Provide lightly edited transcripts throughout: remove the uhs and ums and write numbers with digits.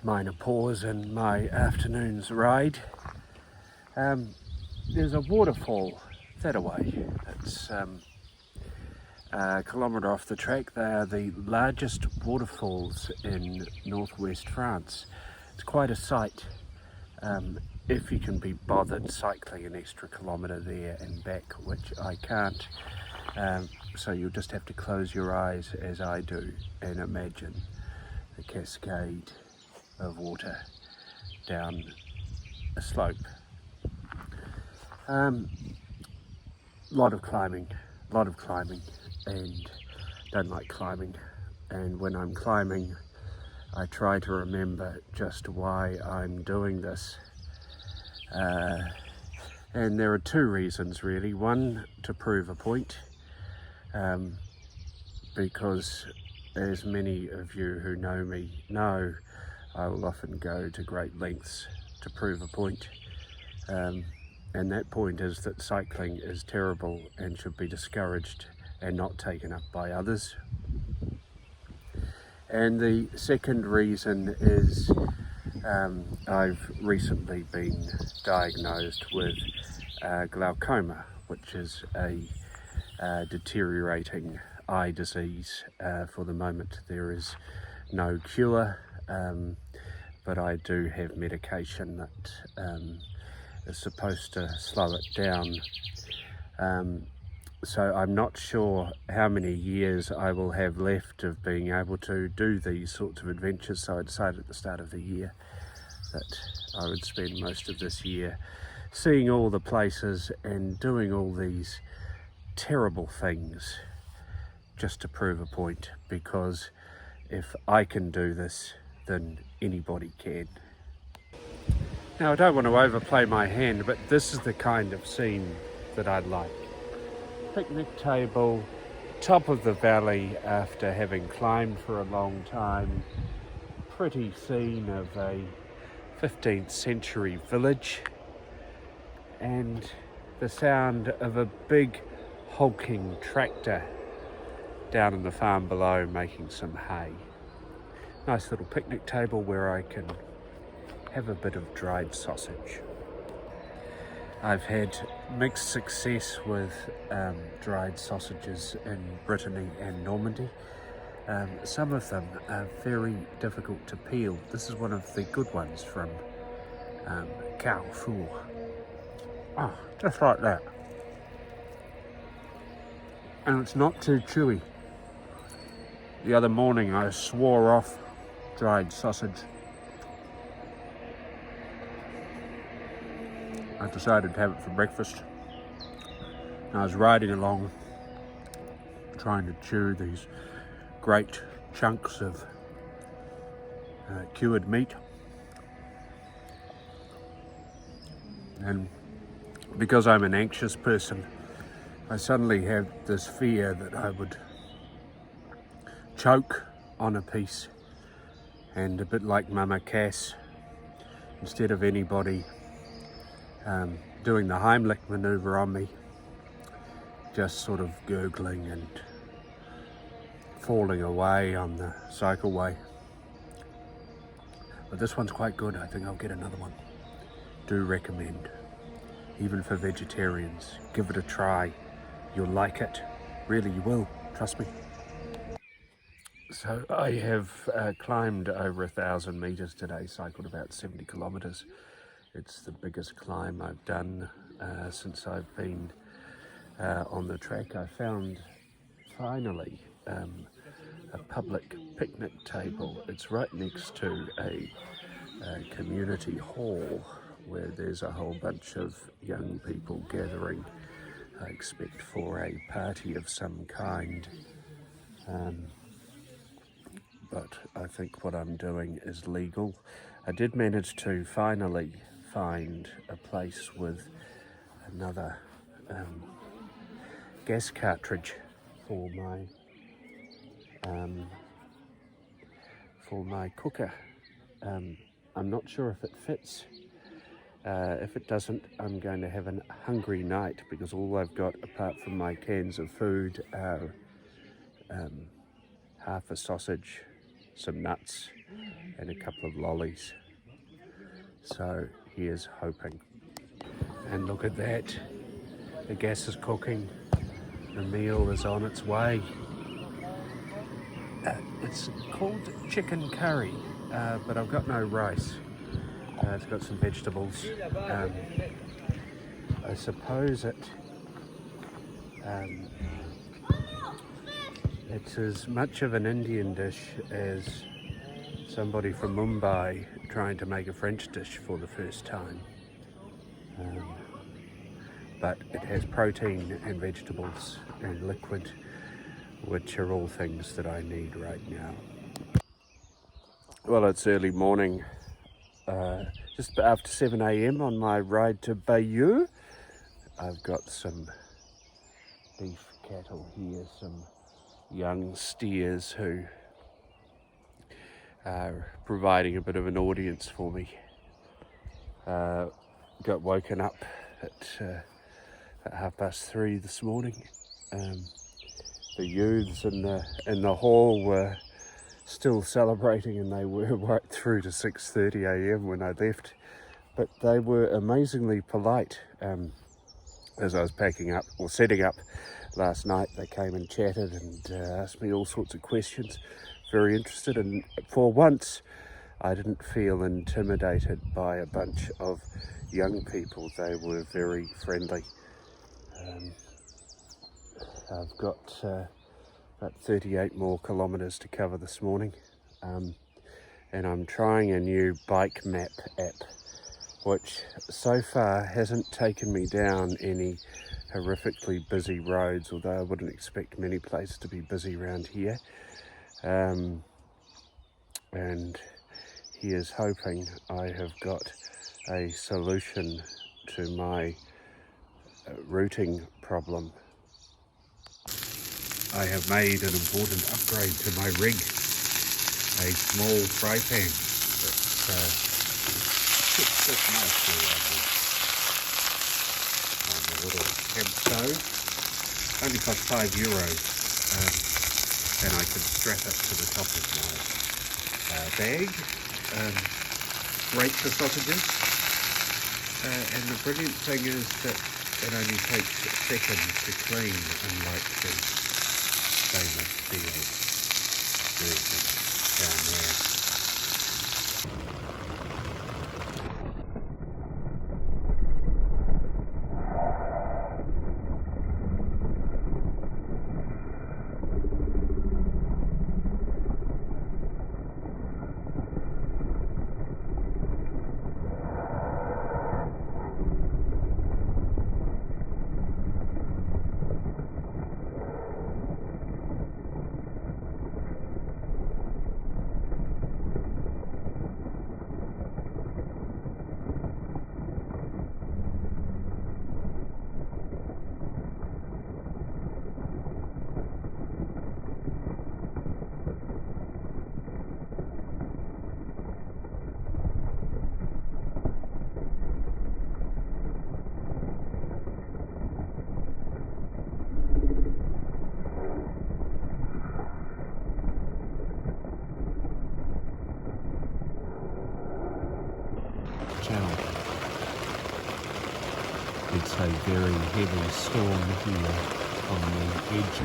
minor pause in my afternoon's ride. There's a waterfall that away. It's a kilometre off the track. They are the largest waterfalls in northwest France. It's quite a sight if you can be bothered cycling an extra kilometre there and back, which I can't. So you'll just have to close your eyes as I do and imagine the cascade of water down a slope. Lot of climbing, and don't like climbing. And when I'm climbing, I try to remember just why I'm doing this. And there are two reasons really. One, to prove a point, because as many of you who know me know, I will often go to great lengths to prove a point. And that point is that cycling is terrible and should be discouraged and not taken up by others. And the second reason is I've recently been diagnosed with glaucoma, which is a deteriorating eye disease. For the moment there is no cure, but I do have medication that is supposed to slow it down. So I'm not sure how many years I will have left of being able to do these sorts of adventures, so I decided at the start of the year that I would spend most of this year seeing all the places and doing all these terrible things just to prove a point, because if I can do this, then anybody can. Now, I don't want to overplay my hand, but this is the kind of scene that I'd like. Picnic table, top of the valley after having climbed for a long time. Pretty scene of a 15th century village, and the sound of a big hulking tractor down in the farm below making some hay. Nice little picnic table where I can have a bit of dried sausage. I've had mixed success with dried sausages in Brittany and Normandy. Some of them are very difficult to peel. This is one of the good ones from Carrefour. Oh, just like that. And it's not too chewy. The other morning I swore off dried sausage. I decided to have it for breakfast. I was riding along trying to chew these great chunks of cured meat, and because I'm an anxious person, I suddenly had this fear that I would choke on a piece, and a bit like Mama Cass, instead of anybody doing the Heimlich maneuver on me, just sort of gurgling and falling away on the cycleway. But this one's quite good. I think I'll get another one. Do recommend, even for vegetarians. Give it a try. You'll like it. Really, you will. Trust me. So I have climbed over 1,000 meters today, cycled about 70 kilometers. It's the biggest climb I've done since I've been on the track. I found finally a public picnic table. It's right next to a community hall where there's a whole bunch of young people gathering, I expect for a party of some kind. But I think what I'm doing is legal. I did manage to finally find a place with another gas cartridge for my cooker. I'm not sure if it fits. If it doesn't, I'm going to have a hungry night, because all I've got apart from my cans of food are half a sausage, some nuts and a couple of lollies. So here's hoping. And look at that, the gas is cooking, the meal is on its way. It's called chicken curry, but I've got no rice. It's got some vegetables. I suppose it's as much of an Indian dish as somebody from Mumbai trying to make a French dish for the first time. But it has protein and vegetables and liquid, which are all things that I need right now. Well, it's early morning, just after 7 a.m. on my ride to Bayeux. I've got some beef cattle here, some young steers who are providing a bit of an audience for me. Got woken up at 3:30 this morning. The youths in the hall were still celebrating, and they were right through to 6:30 a.m. when I left. But they were amazingly polite. As I was packing up or setting up last night, they came and chatted and asked me all sorts of questions. Very interested, and for once I didn't feel intimidated by a bunch of young people. They were very friendly. I've got about 38 more kilometres to cover this morning, and I'm trying a new bike map app, which so far hasn't taken me down any horrifically busy roads, although I wouldn't expect many places to be busy around here. And here's hoping I have got a solution to my routing problem. I have made an important upgrade to my rig, a small fry pan that fits just nicely on the little camp stove. Only cost €5, and I can strap it to the top of my bag. Great for sausages, and the brilliant thing is that it only takes seconds to clean, unlike the stainless steel version down there. It's a very heavy storm here on the edge.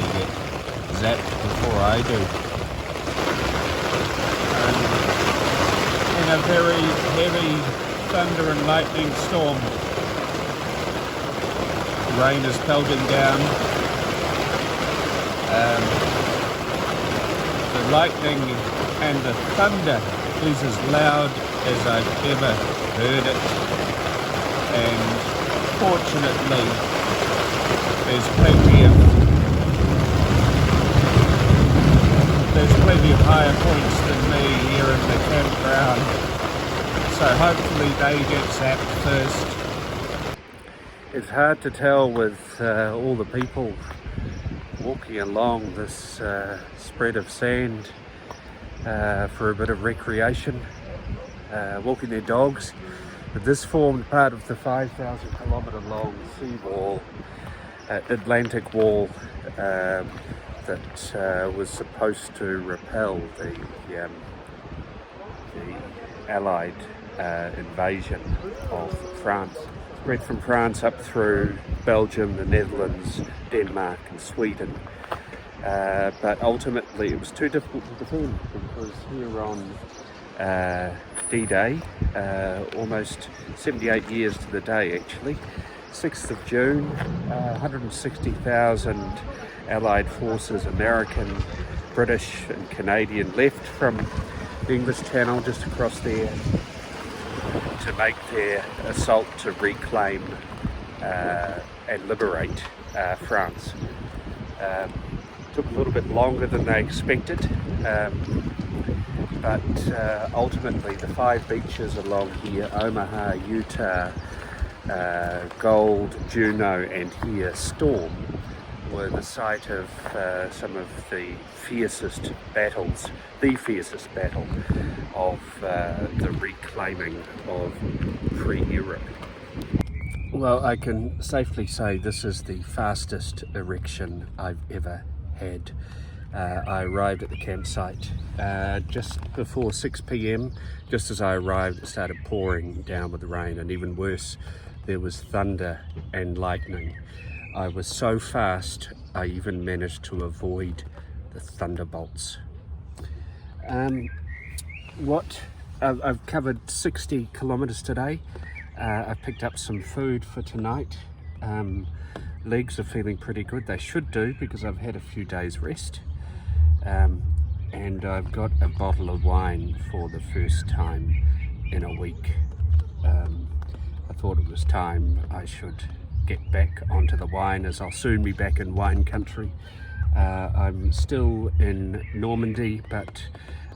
probably get zapped before I do. In a very heavy thunder and lightning storm. Rain is pelting down. The lightning and the thunder is as loud as I've ever heard it, and fortunately there's plenty of higher points than me here in the campground, so hopefully they get zapped first. It's hard to tell with all the people walking along this spread of sand for a bit of recreation, walking their dogs. But this formed part of the 5,000 kilometre long seawall, Atlantic wall, that was supposed to repel the Allied invasion of France. Spread from France up through Belgium, the Netherlands, Denmark and Sweden. But ultimately it was too difficult to defend, because here on D-Day, almost 78 years to the day actually, 6th of June, 160,000 Allied forces, American, British and Canadian, left from the English Channel just across there to make their assault to reclaim and liberate France. Took a little bit longer than they expected, but ultimately the 5 beaches along here, Omaha, Utah, Gold, Juneau and here Storm, were the site of some of the fiercest battles, the fiercest battle of the reclaiming of free Europe. Well, I can safely say this is the fastest erection I've ever had. I arrived at the campsite just before 6 p.m. Just as I arrived, it started pouring down with the rain, and even worse, there was thunder and lightning. I was so fast, I even managed to avoid the thunderbolts. I've covered 60 kilometres today. I've picked up some food for tonight. Legs are feeling pretty good. They should do, because I've had a few days rest. And I've got a bottle of wine for the first time in a week. I thought it was time I should get back onto the wine, as I'll soon be back in wine country. I'm still in Normandy, but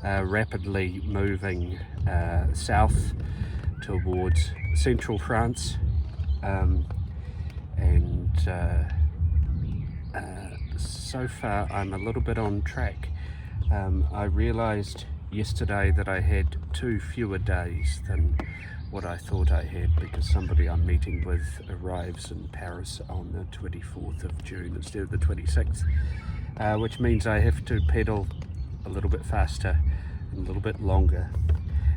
rapidly moving south towards central France, so far I'm a little bit on track. I realized yesterday that I had 2 fewer days than what I thought I had, because somebody I'm meeting with arrives in Paris on the 24th of June instead of the 26th, which means I have to pedal a little bit faster and a little bit longer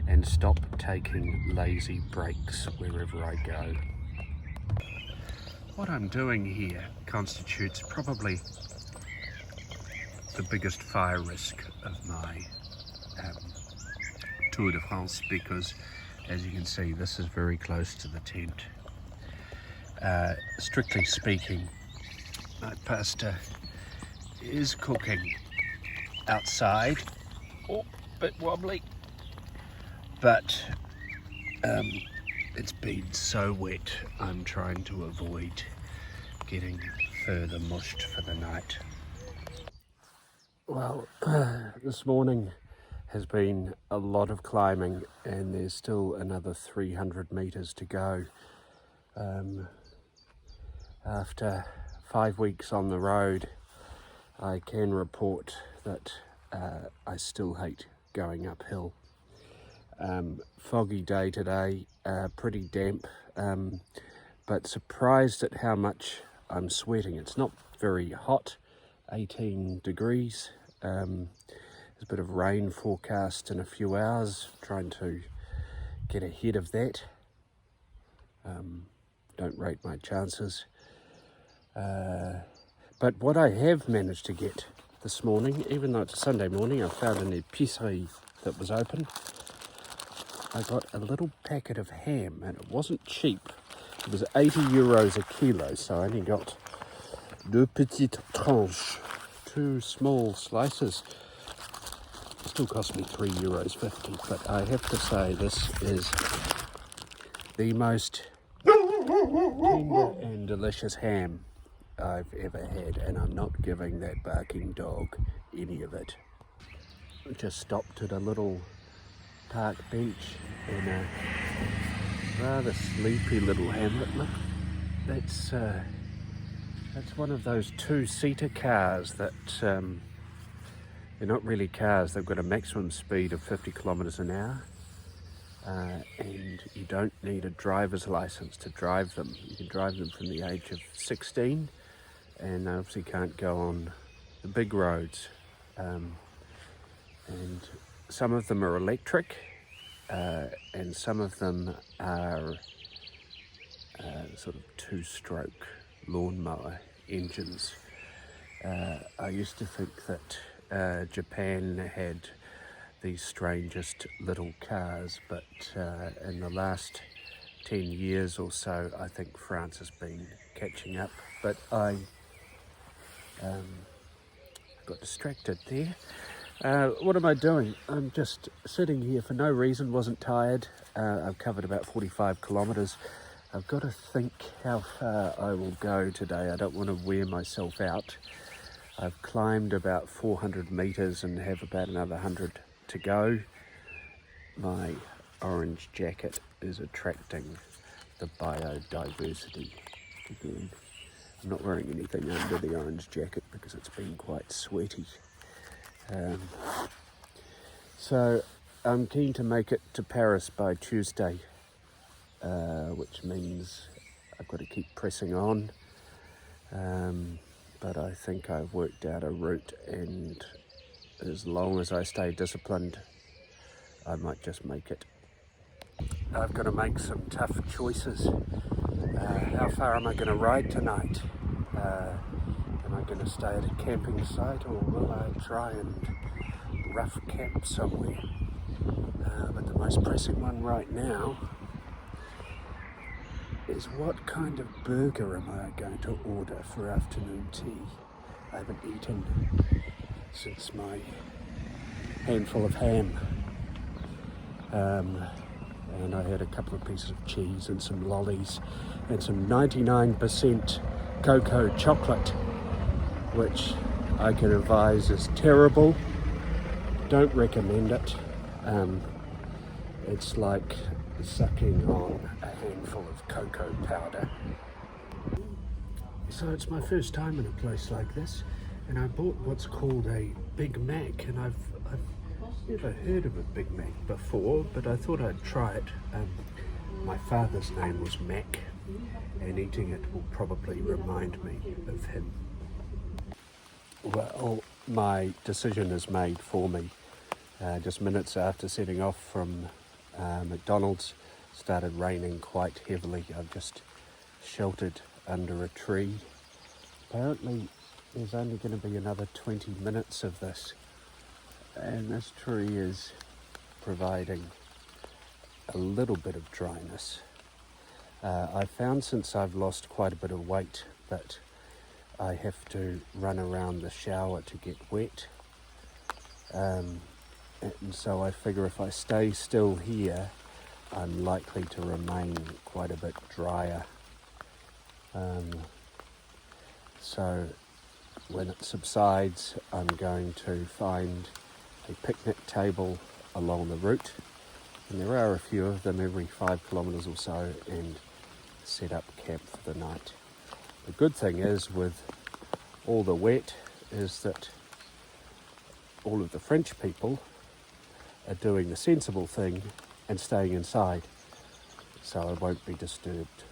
and stop taking lazy breaks wherever I go. What I'm doing here constitutes probably the biggest fire risk of my Tour de France, because as you can see, this is very close to the tent. Strictly speaking, my pasta is cooking outside. Oh, bit wobbly. But it's been so wet, I'm trying to avoid getting further mushed for the night. Well, this morning has been a lot of climbing, and there's still another 300 meters to go. After 5 weeks on the road, I can report that I still hate going uphill. Foggy day today, pretty damp, but surprised at how much I'm sweating. It's not very hot, 18 degrees. There's a bit of rain forecast in a few hours, trying to get ahead of that. Don't rate my chances. But what I have managed to get this morning, even though it's a Sunday morning, I found an épicerie that was open. I got a little packet of ham, and it wasn't cheap. It was 80 euros a kilo, so I only got deux petites tranches, 2 small slices. It still cost me €3.50, but I have to say this is the most tender and delicious ham I've ever had, and I'm not giving that barking dog any of it. I just stopped at a little park bench in a rather sleepy little hamlet. Look, that's one of those 2-seater cars that they're not really cars. They've got a maximum speed of 50 kilometers an hour, and you don't need a driver's license to drive them. You can drive them from the age of 16, and they obviously can't go on the big roads. And some of them are electric, and some of them are sort of 2-stroke lawnmower engines. I used to think that Japan had the strangest little cars, but in the last 10 years or so, I think France has been catching up. But I got distracted there. What am I doing? I'm just sitting here for no reason, wasn't tired. I've covered about 45 kilometres. I've got to think how far I will go today. I don't want to wear myself out. I've climbed about 400 metres and have about another 100 to go. My orange jacket is attracting the biodiversity again. I'm not wearing anything under the orange jacket because it's been quite sweaty. So I'm keen to make it to Paris by Tuesday, which means I've got to keep pressing on. But I think I've worked out a route, and as long as I stay disciplined, I might just make it. I've got to make some tough choices. How far am I going to ride tonight? Am I going to stay at a camping site, or will I try and rough camp somewhere? But the most pressing one right now is what kind of burger am I going to order for afternoon tea? I haven't eaten since my handful of ham. And I had a couple of pieces of cheese and some lollies and some 99% cocoa chocolate, which I can advise is terrible. Don't recommend it. It's like sucking on a handful of cocoa powder. So it's my first time in a place like this, and I bought what's called a Big Mac, and I've never heard of a Big Mac before, but I thought I'd try it. My father's name was Mac, and eating it will probably remind me of him. Well, my decision is made for me. Just minutes after setting off from McDonald's, started raining quite heavily. I've just sheltered under a tree. Apparently there's only going to be another 20 minutes of this, and this tree is providing a little bit of dryness. I found since I've lost quite a bit of weight that I have to run around the shower to get wet, and so I figure if I stay still here, I'm likely to remain quite a bit drier. So when it subsides, I'm going to find a picnic table along the route, and there are a few of them every 5 kilometres or so, and set up camp for the night. The good thing is, with all the wet, is that all of the French people are doing the sensible thing and staying inside, so I won't be disturbed.